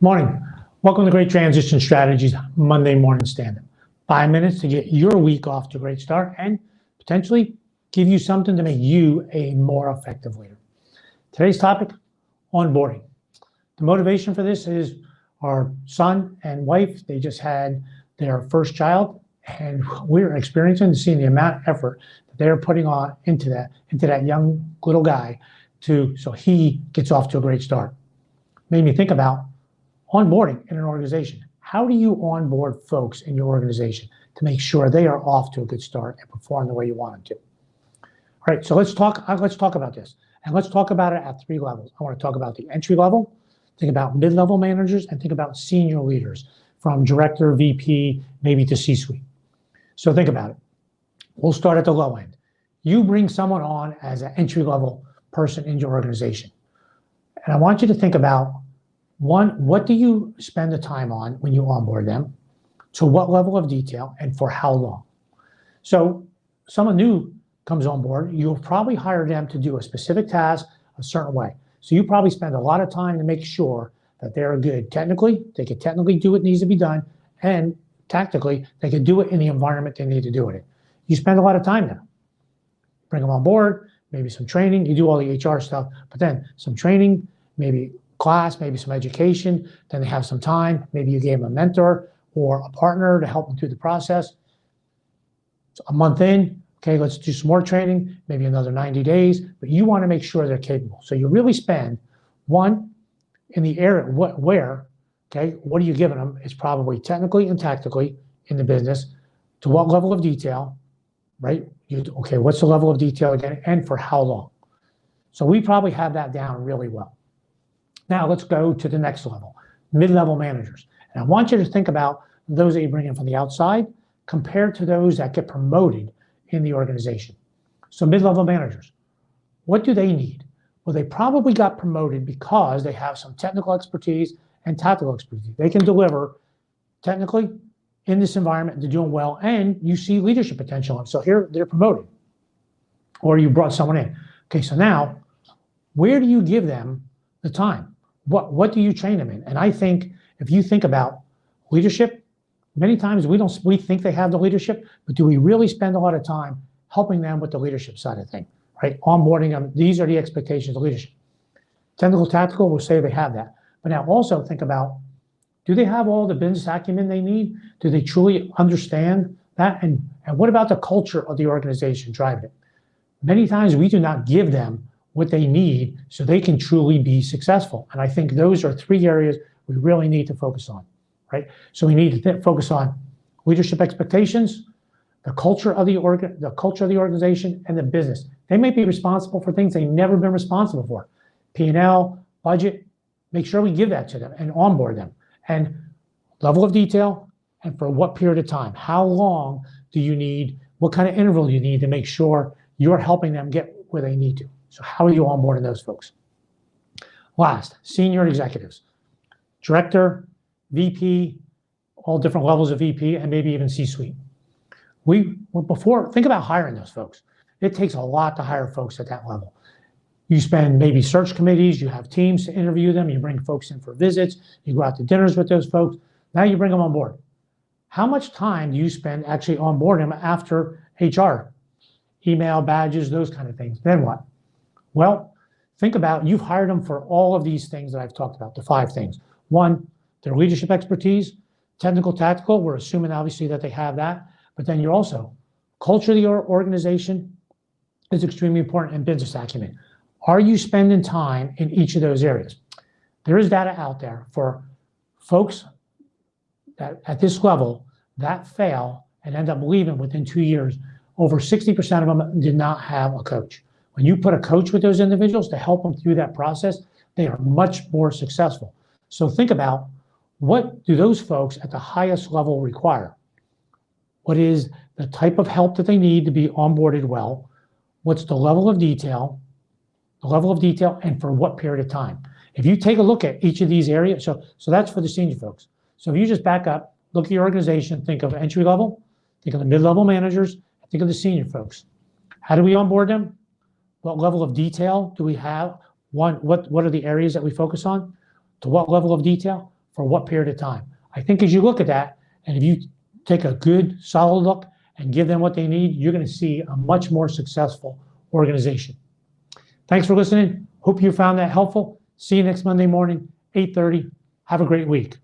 Morning. Welcome to Great Transition Strategies, Monday Morning Standup. 5 minutes to get your week off to a great start and potentially give you something to make you a more effective leader. Today's topic, onboarding. The motivation for this is our son and wife, they just had their first child, and we're experiencing and seeing the amount of effort that they're putting on into that young little guy so he gets off to a great start. Made me think about onboarding in an organization. How do you onboard folks in your organization to make sure they are off to a good start and perform the way you want them to? All right, so let's talk about this. And let's talk about it at 3 levels. I want to talk about the entry level, think about mid-level managers, and think about senior leaders from director, VP, maybe to C-suite. So think about it. We'll start at the low end. You bring someone on as an entry-level person in your organization. And I want you to think about, one, what do you spend the time on when you onboard them? To what level of detail and for how long? So someone new comes on board, you'll probably hire them to do a specific task a certain way. So you probably spend a lot of time to make sure that they're good technically, they can technically do what needs to be done, and tactically, they can do it in the environment they need to do it in. You spend a lot of time there. Bring them on board, maybe some training, you do all the HR stuff, but then some training, maybe class, maybe some education, then they have some time, maybe you gave them a mentor or a partner to help them through the process. So a month in, okay, let's do some more training, maybe another 90 days, but you want to make sure they're capable. So you really spend, one, in the area, where, okay, what are you giving them? It's probably technically and tactically in the business, to what level of detail, right? Okay, what's the level of detail again, and for how long? So we probably have that down really well. Now let's go to the next level, mid-level managers. And I want you to think about those that you bring in from the outside compared to those that get promoted in the organization. So mid-level managers, what do they need? Well, they probably got promoted because they have some technical expertise and tactical expertise. They can deliver technically in this environment, they're doing well, and you see leadership potential. So here they're promoted, or you brought someone in. Okay, so now, where do you give them the time? What do you train them in? And I think if you think about leadership, many times we think they have the leadership, but do we really spend a lot of time helping them with the leadership side of things, right? Onboarding them, these are the expectations of leadership. Technical, tactical, we'll say they have that. But now also think about, do they have all the business acumen they need? Do they truly understand that? And what about the culture of the organization driving it? Many times we do not give them what they need so they can truly be successful. And I think those are 3 areas we really need to focus on, right? So we need to focus on leadership expectations, the culture of the organization, and the business. They may be responsible for things they've never been responsible for. P&L, budget, make sure we give that to them and onboard them. And level of detail, and for what period of time. How long do you need, what kind of interval do you need to make sure you're helping them get where they need to? So how are you onboarding those folks? Last, senior executives, director, VP, all different levels of VP, and maybe even C-suite. Think about hiring those folks. It takes a lot to hire folks at that level. You spend maybe search committees, you have teams to interview them, you bring folks in for visits, you go out to dinners with those folks. Now you bring them on board. How much time do you spend actually onboarding them after HR? Email, badges, those kind of things. Then what? Well, think about, you've hired them for all of these things that I've talked about, the 5 things. 1, their leadership expertise, technical, tactical, we're assuming obviously that they have that, but then you're also, culture of the organization is extremely important, and business acumen. Are you spending time in each of those areas? There is data out there for folks that at this level that fail and end up leaving within 2 years. Over 60% of them did not have a coach. When you put a coach with those individuals to help them through that process, they are much more successful. So think about, what do those folks at the highest level require? What is the type of help that they need to be onboarded well? What's the level of detail? And for what period of time? If you take a look at each of these areas, so that's for the senior folks. So if you just back up, look at your organization, think of entry level, think of the mid-level managers, think of the senior folks. How do we onboard them? What level of detail do we have? What are the areas that we focus on? To what level of detail? for what period of time? I think as you look at that, and if you take a good, solid look and give them what they need, you're going to see a much more successful organization. Thanks for listening. Hope you found that helpful. See you next Monday morning, 8:30. Have a great week.